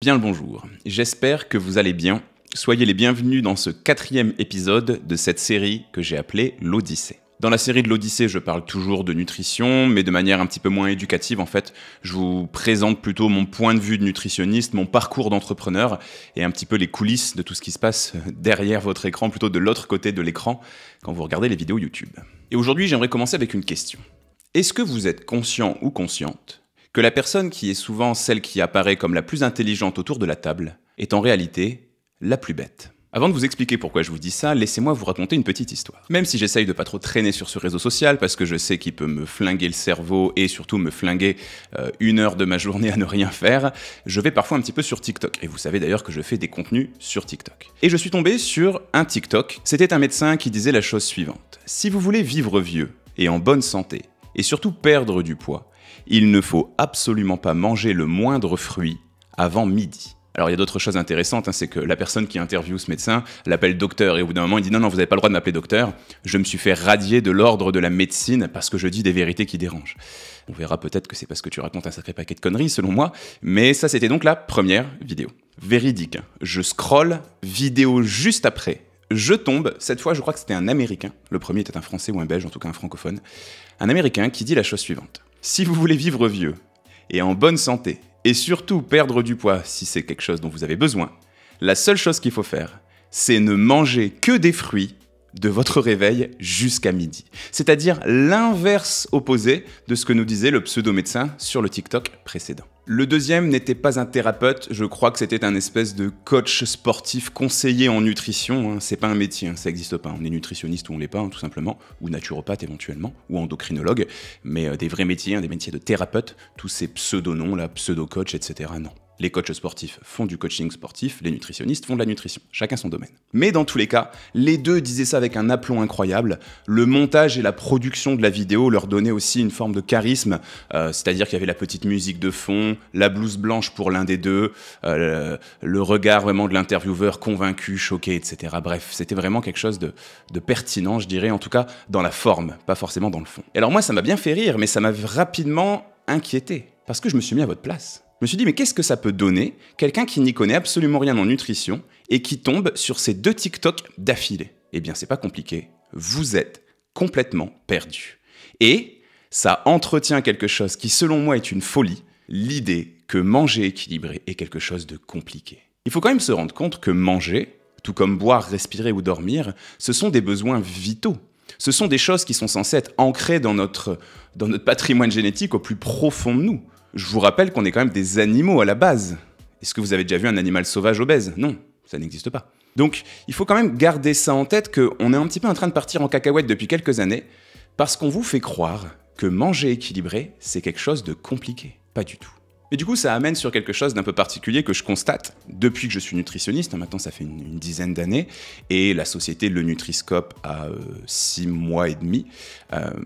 Bien le bonjour, j'espère que vous allez bien. Soyez les bienvenus dans ce 4e épisode de cette série que j'ai appelée l'Odyssée. Dans la série de l'Odyssée, je parle toujours de nutrition, mais de manière un petit peu moins éducative en fait. Je vous présente plutôt mon point de vue de nutritionniste, mon parcours d'entrepreneur et un petit peu les coulisses de tout ce qui se passe derrière votre écran, plutôt de l'autre côté de l'écran, quand vous regardez les vidéos YouTube. Et aujourd'hui, j'aimerais commencer avec une question. Est-ce que vous êtes conscient ou consciente que la personne qui est souvent celle qui apparaît comme la plus intelligente autour de la table est en réalité la plus bête ? Avant de vous expliquer pourquoi je vous dis ça, laissez-moi vous raconter une petite histoire. Même si j'essaye de pas trop traîner sur ce réseau social, parce que je sais qu'il peut me flinguer le cerveau et surtout me flinguer 1 heure de ma journée à ne rien faire, je vais parfois un petit peu sur TikTok. Et vous savez d'ailleurs que je fais des contenus sur TikTok. Et je suis tombé sur un TikTok. C'était un médecin qui disait la chose suivante. Si vous voulez vivre vieux et en bonne santé, et surtout perdre du poids, il ne faut absolument pas manger le moindre fruit avant midi. Alors il y a d'autres choses intéressantes, c'est que la personne qui interviewe ce médecin l'appelle docteur et au bout d'un moment il dit non, vous n'avez pas le droit de m'appeler docteur, je me suis fait radier de l'ordre de la médecine parce que je dis des vérités qui dérangent. On verra peut-être que c'est parce que tu racontes un sacré paquet de conneries selon moi, mais ça c'était donc la première vidéo. Véridique, je scrolle, vidéo juste après, je tombe, cette fois je crois que c'était un Américain, le premier était un Français ou un Belge, en tout cas un francophone, un Américain qui dit la chose suivante. Si vous voulez vivre vieux et en bonne santé, et surtout perdre du poids si c'est quelque chose dont vous avez besoin, la seule chose qu'il faut faire, c'est ne manger que des fruits de votre réveil jusqu'à midi. C'est-à-dire l'inverse opposé de ce que nous disait le pseudo-médecin sur le TikTok précédent. Le deuxième n'était pas un thérapeute, je crois que c'était un espèce de coach sportif conseiller en nutrition. C'est pas un métier, ça n'existe pas. On est nutritionniste ou on l'est pas, tout simplement, ou naturopathe éventuellement, ou endocrinologue, mais des vrais métiers, des métiers de thérapeute, tous ces pseudo-noms, là, pseudo-coach, etc., non. Les coachs sportifs font du coaching sportif, les nutritionnistes font de la nutrition, chacun son domaine. Mais dans tous les cas, les deux disaient ça avec un aplomb incroyable. Le montage et la production de la vidéo leur donnaient aussi une forme de charisme, c'est-à-dire qu'il y avait la petite musique de fond, la blouse blanche pour l'un des deux, le regard vraiment de l'intervieweur convaincu, choqué, etc. Bref, c'était vraiment quelque chose de pertinent, je dirais, en tout cas dans la forme, pas forcément dans le fond. Et alors moi, ça m'a bien fait rire, mais ça m'a rapidement inquiété, parce que je me suis mis à votre place. Je me suis dit, mais qu'est-ce que ça peut donner, quelqu'un qui n'y connaît absolument rien en nutrition et qui tombe sur ces 2 TikTok d'affilée? Eh bien, c'est pas compliqué. Vous êtes complètement perdu. Et ça entretient quelque chose qui, selon moi, est une folie, l'idée que manger équilibré est quelque chose de compliqué. Il faut quand même se rendre compte que manger, tout comme boire, respirer ou dormir, ce sont des besoins vitaux. Ce sont des choses qui sont censées être ancrées dans notre patrimoine génétique au plus profond de nous. Je vous rappelle qu'on est quand même des animaux à la base. Est-ce que vous avez déjà vu un animal sauvage obèse? Non, ça n'existe pas. Donc, il faut quand même garder ça en tête qu'on est un petit peu en train de partir en cacahuète depuis quelques années parce qu'on vous fait croire que manger équilibré, c'est quelque chose de compliqué. Pas du tout. Et du coup, ça amène sur quelque chose d'un peu particulier que je constate depuis que je suis nutritionniste. Maintenant, ça fait une dizaine d'années. Et la société Le Nutriscope a 6 mois et demi.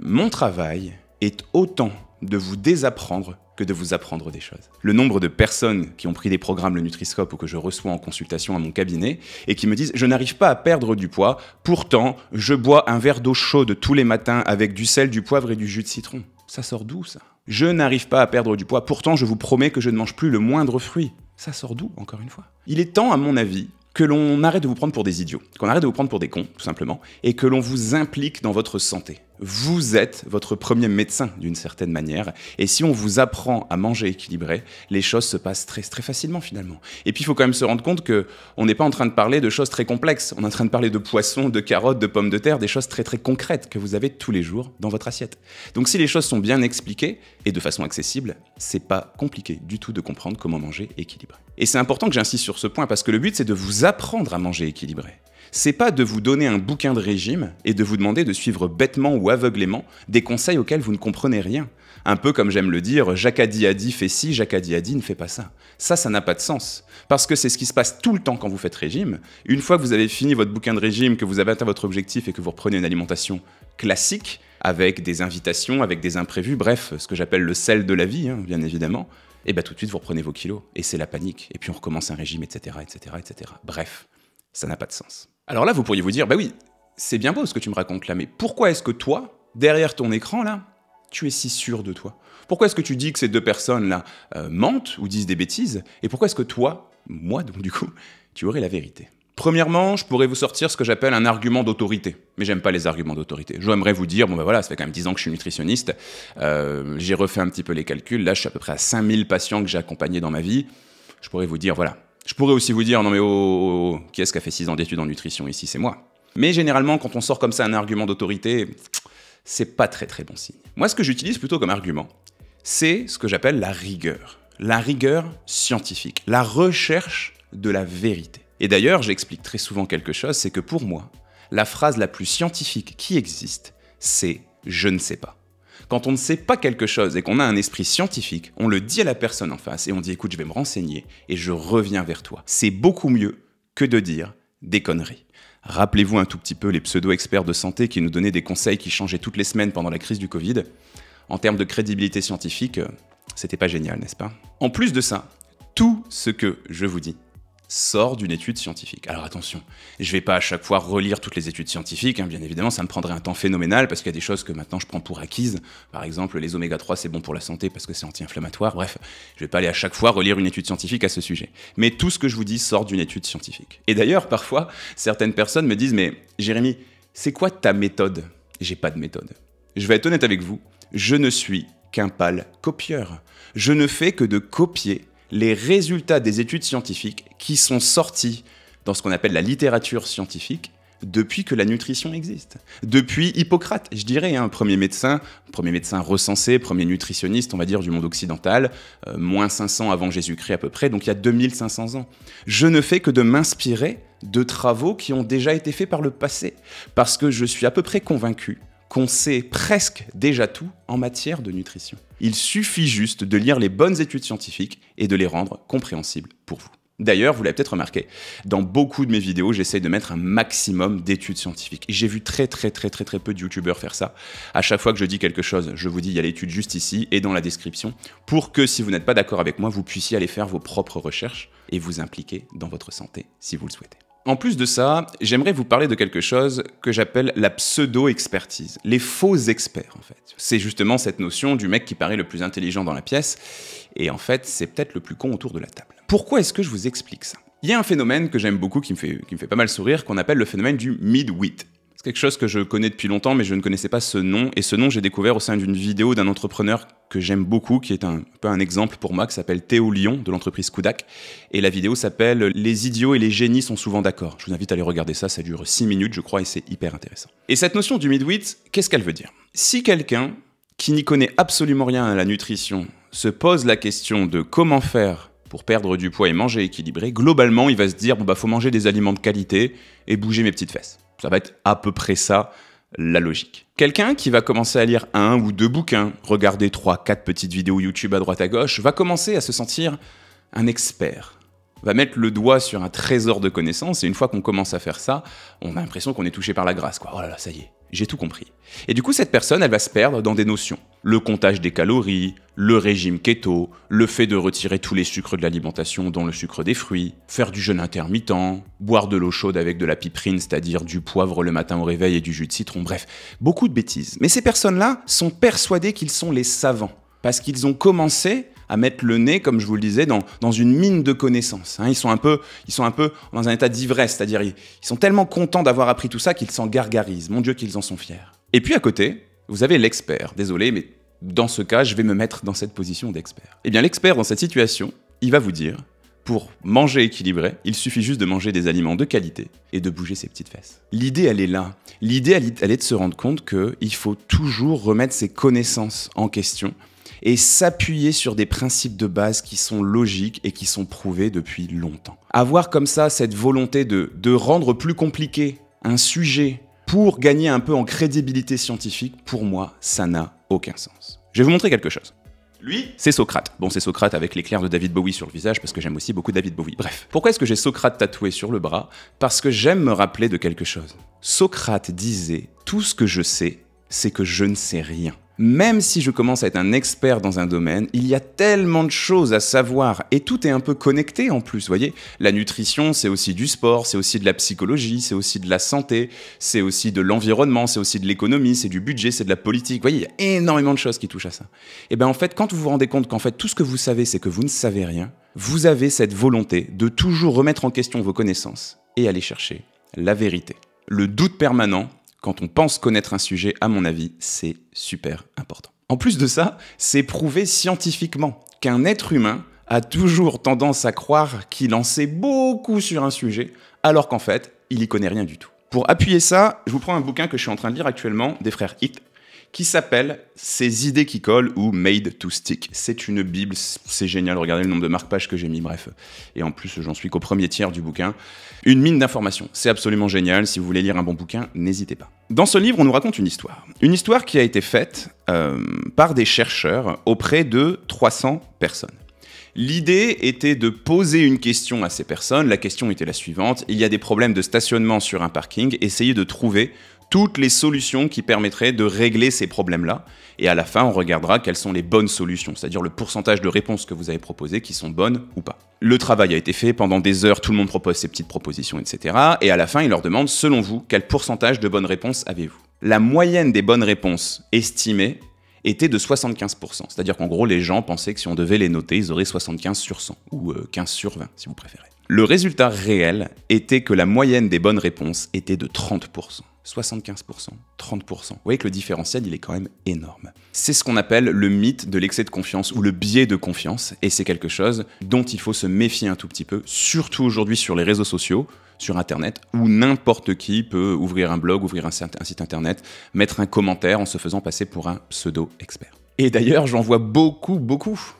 Mon travail est autant de vous désapprendre que de vous apprendre des choses. Le nombre de personnes qui ont pris des programmes Le Nutriscope ou que je reçois en consultation à mon cabinet et qui me disent « je n'arrive pas à perdre du poids, pourtant je bois un verre d'eau chaude tous les matins avec du sel, du poivre et du jus de citron ». Ça sort d'où ça? Je n'arrive pas à perdre du poids, pourtant je vous promets que je ne mange plus le moindre fruit. Ça sort d'où, encore une fois? Il est temps, à mon avis, que l'on arrête de vous prendre pour des idiots, qu'on arrête de vous prendre pour des cons, tout simplement, et que l'on vous implique dans votre santé. Vous êtes votre premier médecin, d'une certaine manière, et si on vous apprend à manger équilibré, les choses se passent très, très facilement, finalement. Et puis, il faut quand même se rendre compte qu'on n'est pas en train de parler de choses très complexes, on est en train de parler de poissons, de carottes, de pommes de terre, des choses très, très concrètes que vous avez tous les jours dans votre assiette. Donc, si les choses sont bien expliquées, et de façon accessible, c'est pas compliqué du tout de comprendre comment manger équilibré. Et c'est important que j'insiste sur ce point, parce que le but, c'est de vous apprendre à manger équilibré. C'est pas de vous donner un bouquin de régime et de vous demander de suivre bêtement ou aveuglément des conseils auxquels vous ne comprenez rien. Un peu comme j'aime le dire, Jacadi a dit fait ci, Jacadi a dit ne fait pas ça. Ça n'a pas de sens. Parce que c'est ce qui se passe tout le temps quand vous faites régime. Une fois que vous avez fini votre bouquin de régime, que vous avez atteint votre objectif et que vous reprenez une alimentation classique, avec des invitations, avec des imprévus, bref, ce que j'appelle le sel de la vie, bien évidemment, et bien tout de suite vous reprenez vos kilos. Et c'est la panique. Et puis on recommence un régime, etc., etc., etc. Bref, ça n'a pas de sens. Alors là, vous pourriez vous dire, bah oui, c'est bien beau ce que tu me racontes là, mais pourquoi est-ce que toi, derrière ton écran là, tu es si sûr de toi? Pourquoi est-ce que tu dis que ces 2 personnes-là mentent ou disent des bêtises? Et pourquoi est-ce que toi, moi donc du coup, tu aurais la vérité. Premièrement, je pourrais vous sortir ce que j'appelle un argument d'autorité. Mais j'aime pas les arguments d'autorité. J'aimerais vous dire, bon ben voilà, ça fait quand même 10 ans que je suis nutritionniste, j'ai refait un petit peu les calculs, là je suis à peu près à 5000 patients que j'ai accompagnés dans ma vie. Je pourrais vous dire, voilà. Je pourrais aussi vous dire, non mais qui est-ce qui a fait 6 ans d'études en nutrition ici? C'est moi. Mais généralement, quand on sort comme ça un argument d'autorité, c'est pas très très bon signe. Moi, ce que j'utilise plutôt comme argument, c'est ce que j'appelle la rigueur. La rigueur scientifique, la recherche de la vérité. Et d'ailleurs, j'explique très souvent quelque chose, c'est que pour moi, la phrase la plus scientifique qui existe, c'est « je ne sais pas ». Quand on ne sait pas quelque chose et qu'on a un esprit scientifique, on le dit à la personne en face et on dit « écoute, je vais me renseigner et je reviens vers toi ». C'est beaucoup mieux que de dire des conneries. Rappelez-vous un tout petit peu les pseudo-experts de santé qui nous donnaient des conseils qui changeaient toutes les semaines pendant la crise du Covid. En termes de crédibilité scientifique, c'était pas génial, n'est-ce pas? En plus de ça, tout ce que je vous dis sort d'une étude scientifique. Alors attention, je vais pas à chaque fois relire toutes les études scientifiques, hein, bien évidemment, ça me prendrait un temps phénoménal parce qu'il y a des choses que maintenant je prends pour acquises. Par exemple, les oméga 3 c'est bon pour la santé parce que c'est anti-inflammatoire. Bref, je vais pas aller à chaque fois relire une étude scientifique à ce sujet. Mais tout ce que je vous dis sort d'une étude scientifique. Et d'ailleurs, parfois, certaines personnes me disent « mais Jérémy, c'est quoi ta méthode ?» J'ai pas de méthode. Je vais être honnête avec vous, je ne suis qu'un pâle copieur. Je ne fais que de copier les résultats des études scientifiques qui sont sortis dans ce qu'on appelle la littérature scientifique depuis que la nutrition existe. Depuis Hippocrate, je dirais, premier médecin recensé, premier nutritionniste, on va dire, du monde occidental, moins 500 avant Jésus-Christ à peu près, donc il y a 2500 ans. Je ne fais que de m'inspirer de travaux qui ont déjà été faits par le passé, parce que je suis à peu près convaincu qu'on sait presque déjà tout en matière de nutrition. Il suffit juste de lire les bonnes études scientifiques et de les rendre compréhensibles pour vous. D'ailleurs, vous l'avez peut-être remarqué, dans beaucoup de mes vidéos, j'essaye de mettre un maximum d'études scientifiques. J'ai vu très peu de youtubeurs faire ça. À chaque fois que je dis quelque chose, je vous dis il y a l'étude juste ici et dans la description, pour que si vous n'êtes pas d'accord avec moi, vous puissiez aller faire vos propres recherches et vous impliquer dans votre santé si vous le souhaitez. En plus de ça, j'aimerais vous parler de quelque chose que j'appelle la pseudo-expertise, les faux experts en fait. C'est justement cette notion du mec qui paraît le plus intelligent dans la pièce, et en fait c'est peut-être le plus con autour de la table. Pourquoi est-ce que je vous explique ça? Il y a un phénomène que j'aime beaucoup, qui me fait pas mal sourire, qu'on appelle le phénomène du mid-wit. C'est quelque chose que je connais depuis longtemps, mais je ne connaissais pas ce nom, et ce nom j'ai découvert au sein d'une vidéo d'un entrepreneur que j'aime beaucoup, qui est un peu un exemple pour moi, qui s'appelle Théo Lyon, de l'entreprise Kudak, et la vidéo s'appelle « Les idiots et les génies sont souvent d'accord ». Je vous invite à aller regarder ça, ça dure 6 minutes je crois, et c'est hyper intéressant. Et cette notion du mid-wit, qu'est-ce qu'elle veut dire? Si quelqu'un qui n'y connaît absolument rien à la nutrition se pose la question de comment faire pour perdre du poids et manger équilibré, globalement il va se dire « bon bah faut manger des aliments de qualité et bouger mes petites fesses ». Ça va être à peu près ça, la logique. Quelqu'un qui va commencer à lire 1 ou 2 bouquins, regarder 3-4 petites vidéos YouTube à droite à gauche, va commencer à se sentir un expert. Va mettre le doigt sur un trésor de connaissances, et une fois qu'on commence à faire ça, on a l'impression qu'on est touché par la grâce, quoi. Oh là là, ça y est, j'ai tout compris. Et du coup, cette personne, elle va se perdre dans des notions. Le comptage des calories, le régime keto, le fait de retirer tous les sucres de l'alimentation, dont le sucre des fruits, faire du jeûne intermittent, boire de l'eau chaude avec de la piperine, c'est-à-dire du poivre le matin au réveil et du jus de citron, bref, beaucoup de bêtises. Mais ces personnes-là sont persuadées qu'ils sont les savants, parce qu'ils ont commencé à mettre le nez, comme je vous le disais, dans une mine de connaissances. Ils sont un peu dans un état d'ivresse, c'est-à-dire ils sont tellement contents d'avoir appris tout ça qu'ils s'en gargarisent. Mon Dieu, qu'ils en sont fiers. Et puis à côté, vous avez l'expert. Désolé, mais dans ce cas, je vais me mettre dans cette position d'expert. Eh bien, l'expert, dans cette situation, il va vous dire, pour manger équilibré, il suffit juste de manger des aliments de qualité et de bouger ses petites fesses. L'idée, elle est là. L'idée, elle est de se rendre compte qu'il faut toujours remettre ses connaissances en question et s'appuyer sur des principes de base qui sont logiques et qui sont prouvés depuis longtemps. Avoir comme ça cette volonté de rendre plus compliqué un sujet pour gagner un peu en crédibilité scientifique, pour moi, ça n'a aucun sens. Je vais vous montrer quelque chose. Lui, c'est Socrate. Bon, c'est Socrate avec l'éclair de David Bowie sur le visage, parce que j'aime aussi beaucoup David Bowie. Bref, pourquoi est-ce que j'ai Socrate tatoué sur le bras? Parce que j'aime me rappeler de quelque chose. Socrate disait « Tout ce que je sais, c'est que je ne sais rien ». Même si je commence à être un expert dans un domaine, il y a tellement de choses à savoir et tout est un peu connecté en plus, vous voyez. La nutrition, c'est aussi du sport, c'est aussi de la psychologie, c'est aussi de la santé, c'est aussi de l'environnement, c'est aussi de l'économie, c'est du budget, c'est de la politique. Vous voyez, il y a énormément de choses qui touchent à ça. Et bien en fait, quand vous vous rendez compte qu'en fait tout ce que vous savez, c'est que vous ne savez rien, vous avez cette volonté de toujours remettre en question vos connaissances et aller chercher la vérité. Le doute permanent, quand on pense connaître un sujet, à mon avis, c'est super important. En plus de ça, c'est prouvé scientifiquement qu'un être humain a toujours tendance à croire qu'il en sait beaucoup sur un sujet, alors qu'en fait, il y connaît rien du tout. Pour appuyer ça, je vous prends un bouquin que je suis en train de lire actuellement, des frères Hitt, qui s'appelle « Ces idées qui collent » ou « Made to Stick ». C'est une bible, c'est génial, regardez le nombre de marque-pages que j'ai mis, bref. Et en plus, j'en suis qu'au premier tiers du bouquin. Une mine d'informations, c'est absolument génial, si vous voulez lire un bon bouquin, n'hésitez pas. Dans ce livre, on nous raconte une histoire qui a été faite par des chercheurs auprès de 300 personnes. L'idée était de poser une question à ces personnes, la question était la suivante, il y a des problèmes de stationnement sur un parking, essayez de trouver toutes les solutions qui permettraient de régler ces problèmes-là. Et à la fin, on regardera quelles sont les bonnes solutions, c'est-à-dire le pourcentage de réponses que vous avez proposées qui sont bonnes ou pas. Le travail a été fait, pendant des heures, tout le monde propose ses petites propositions, etc. Et à la fin, il leur demande, selon vous, quel pourcentage de bonnes réponses avez-vous? La moyenne des bonnes réponses estimées était de 75%. C'est-à-dire qu'en gros, les gens pensaient que si on devait les noter, ils auraient 75 sur 100, ou 15 sur 20, si vous préférez. Le résultat réel était que la moyenne des bonnes réponses était de 30%. 75%, 30%. Vous voyez que le différentiel, il est quand même énorme. C'est ce qu'on appelle le mythe de l'excès de confiance ou le biais de confiance, et c'est quelque chose dont il faut se méfier un tout petit peu, surtout aujourd'hui sur les réseaux sociaux, sur Internet, où n'importe qui peut ouvrir un blog, ouvrir un site Internet, mettre un commentaire en se faisant passer pour un pseudo-expert. Et d'ailleurs, j'en vois beaucoup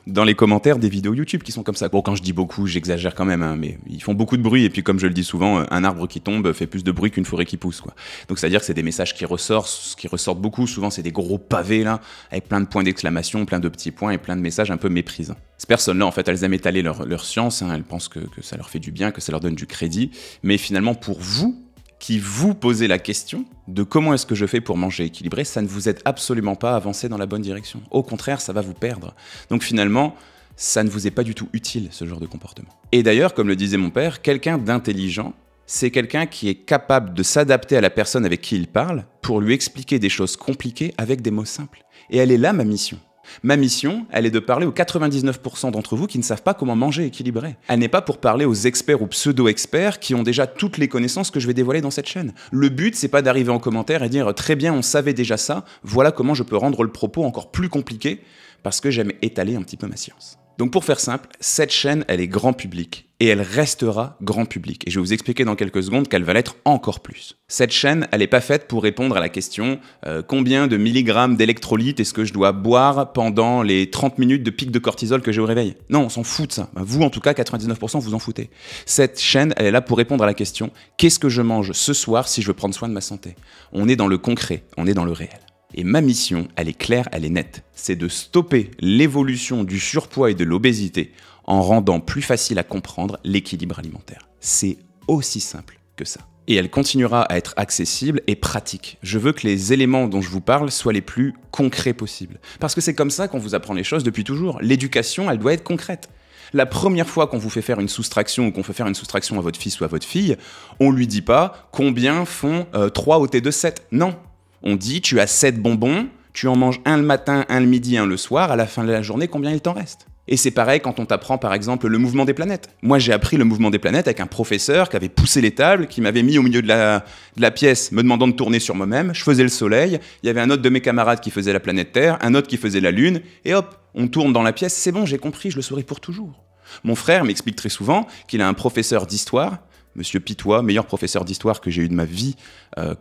dans les commentaires des vidéos YouTube qui sont comme ça. Bon, quand je dis beaucoup, j'exagère quand même, hein, mais ils font beaucoup de bruit. Et puis, comme je le dis souvent, un arbre qui tombe fait plus de bruit qu'une forêt qui pousse, quoi. Donc, c'est-à-dire que c'est des messages qui ressortent beaucoup. Souvent, c'est des gros pavés, là, avec plein de points d'exclamation, plein de petits points et plein de messages un peu méprisants. Ces personnes-là, en fait, elles aiment étaler leur science, hein, elles pensent que ça leur fait du bien, que ça leur donne du crédit. Mais finalement, pour vous, qui vous posez la question de comment est-ce que je fais pour manger équilibré, ça ne vous aide absolument pas à avancer dans la bonne direction. Au contraire, ça va vous perdre. Donc finalement, ça ne vous est pas du tout utile, ce genre de comportement. Et d'ailleurs, comme le disait mon père, quelqu'un d'intelligent, c'est quelqu'un qui est capable de s'adapter à la personne avec qui il parle pour lui expliquer des choses compliquées avec des mots simples. Et elle est là, ma mission. Ma mission, elle est de parler aux 99% d'entre vous qui ne savent pas comment manger équilibré. Elle n'est pas pour parler aux experts ou pseudo-experts qui ont déjà toutes les connaissances que je vais dévoiler dans cette chaîne. Le but, c'est pas d'arriver en commentaire et dire « Très bien, on savait déjà ça, voilà comment je peux rendre le propos encore plus compliqué » parce que j'aime étaler un petit peu ma science. Donc pour faire simple, cette chaîne, elle est grand public et elle restera grand public. Et je vais vous expliquer dans quelques secondes qu'elle va l'être encore plus. Cette chaîne, elle n'est pas faite pour répondre à la question combien de milligrammes d'électrolytes est-ce que je dois boire pendant les 30 minutes de pic de cortisol que j'ai au réveil? Non, on s'en fout de ça. Vous, en tout cas, 99% vous en foutez. Cette chaîne, elle est là pour répondre à la question qu'est-ce que je mange ce soir si je veux prendre soin de ma santé? On est dans le concret, on est dans le réel. Et ma mission, elle est claire, elle est nette. C'est de stopper l'évolution du surpoids et de l'obésité en rendant plus facile à comprendre l'équilibre alimentaire. C'est aussi simple que ça. Et elle continuera à être accessible et pratique. Je veux que les éléments dont je vous parle soient les plus concrets possibles. Parce que c'est comme ça qu'on vous apprend les choses depuis toujours. L'éducation, elle doit être concrète. La première fois qu'on vous fait faire une soustraction ou qu'on fait faire une soustraction à votre fils ou à votre fille, on lui dit pas combien font 3 au thé de 7. Non. On dit, tu as 7 bonbons, tu en manges un le matin, un le midi, un le soir, à la fin de la journée, combien il t'en reste? Et c'est pareil quand on t'apprend par exemple le mouvement des planètes. Moi j'ai appris le mouvement des planètes avec un professeur qui avait poussé les tables, qui m'avait mis au milieu de la pièce me demandant de tourner sur moi-même, je faisais le soleil, il y avait un autre de mes camarades qui faisait la planète Terre, un autre qui faisait la Lune, et hop, on tourne dans la pièce, c'est bon, j'ai compris, je le saurai pour toujours. Mon frère m'explique très souvent qu'il a un professeur d'histoire, Monsieur Pitois, meilleur professeur d'histoire que j'ai eu de ma vie,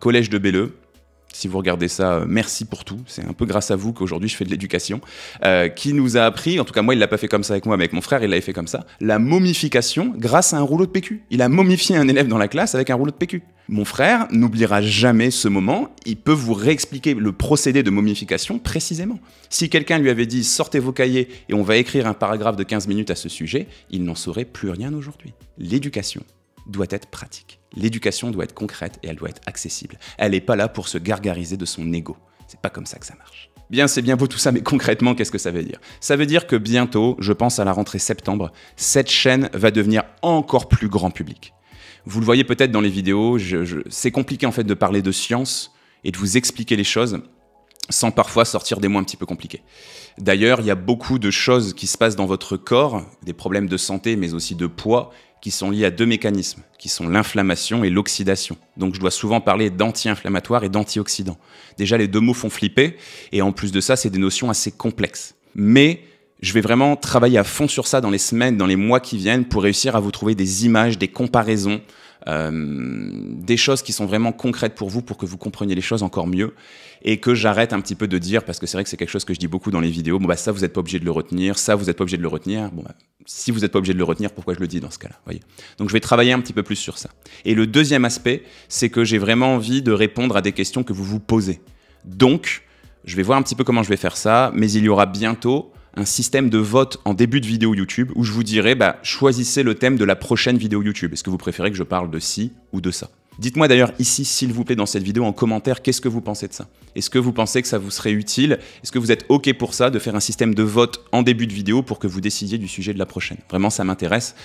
collège de Belleux. Si vous regardez ça, merci pour tout. C'est un peu grâce à vous qu'aujourd'hui je fais de l'éducation. Qui nous a appris, en tout cas moi il l'a pas fait comme ça avec moi, mais avec mon frère il l'avait fait comme ça, la momification grâce à un rouleau de PQ. Il a momifié un élève dans la classe avec un rouleau de PQ. Mon frère n'oubliera jamais ce moment, il peut vous réexpliquer le procédé de momification précisément. Si quelqu'un lui avait dit « sortez vos cahiers et on va écrire un paragraphe de 15 minutes à ce sujet », il n'en saurait plus rien aujourd'hui. L'éducation doit être pratique. L'éducation doit être concrète et elle doit être accessible. Elle n'est pas là pour se gargariser de son ego. C'est pas comme ça que ça marche. Bien, c'est bien beau tout ça, mais concrètement, qu'est-ce que ça veut dire? Ça veut dire que bientôt, je pense à la rentrée septembre, cette chaîne va devenir encore plus grand public. Vous le voyez peut-être dans les vidéos, c'est compliqué en fait de parler de science et de vous expliquer les choses sans parfois sortir des mots un petit peu compliqués. D'ailleurs, il y a beaucoup de choses qui se passent dans votre corps, des problèmes de santé, mais aussi de poids, qui sont liés à deux mécanismes, qui sont l'inflammation et l'oxydation. Donc je dois souvent parler d'anti-inflammatoire et d'antioxydant. Déjà, les deux mots font flipper, et en plus de ça, c'est des notions assez complexes. Mais je vais vraiment travailler à fond sur ça dans les semaines, dans les mois qui viennent, pour réussir à vous trouver des images, des comparaisons, des choses qui sont vraiment concrètes pour vous, pour que vous compreniez les choses encore mieux, et que j'arrête un petit peu de dire, parce que c'est vrai que c'est quelque chose que je dis beaucoup dans les vidéos, bon bah ça vous n'êtes pas obligé de le retenir, ça vous n'êtes pas obligé de le retenir, bon bah si vous n'êtes pas obligé de le retenir, pourquoi je le dis dans ce cas-là, voyez. Donc je vais travailler un petit peu plus sur ça. Et le deuxième aspect, c'est que j'ai vraiment envie de répondre à des questions que vous vous posez. Donc, je vais voir un petit peu comment je vais faire ça, mais il y aura bientôt un système de vote en début de vidéo YouTube où je vous dirai, bah, choisissez le thème de la prochaine vidéo YouTube. Est-ce que vous préférez que je parle de ci ou de ça? Dites-moi d'ailleurs ici, s'il vous plaît, dans cette vidéo, en commentaire, qu'est-ce que vous pensez de ça? Est-ce que vous pensez que ça vous serait utile? Est-ce que vous êtes OK pour ça, de faire un système de vote en début de vidéo pour que vous décidiez du sujet de la prochaine? Vraiment, ça m'intéresse.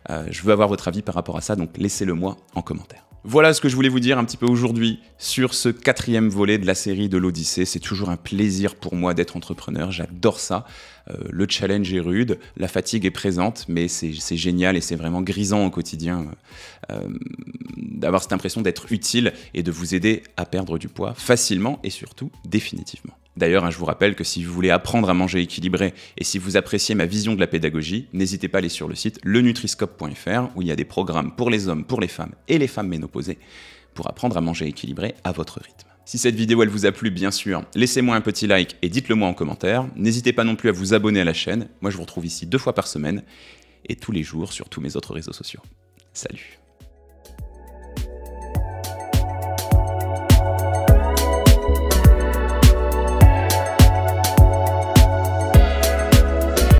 Je veux avoir votre avis par rapport à ça, donc laissez-le moi en commentaire. Voilà ce que je voulais vous dire un petit peu aujourd'hui sur ce 4e volet de la série de l'Odyssée. C'est toujours un plaisir pour moi d'être entrepreneur, j'adore ça. Le challenge est rude, la fatigue est présente, mais c'est génial et c'est vraiment grisant au quotidien d'avoir cette impression d'être utile et de vous aider à perdre du poids facilement et surtout définitivement. D'ailleurs, je vous rappelle que si vous voulez apprendre à manger équilibré et si vous appréciez ma vision de la pédagogie, n'hésitez pas à aller sur le site lenutriscope.fr où il y a des programmes pour les hommes, pour les femmes et les femmes ménopausées pour apprendre à manger équilibré à votre rythme. Si cette vidéo elle vous a plu, bien sûr, laissez-moi un petit like et dites-le moi en commentaire. N'hésitez pas non plus à vous abonner à la chaîne. Moi, je vous retrouve ici 2 fois par semaine et tous les jours sur tous mes autres réseaux sociaux. Salut!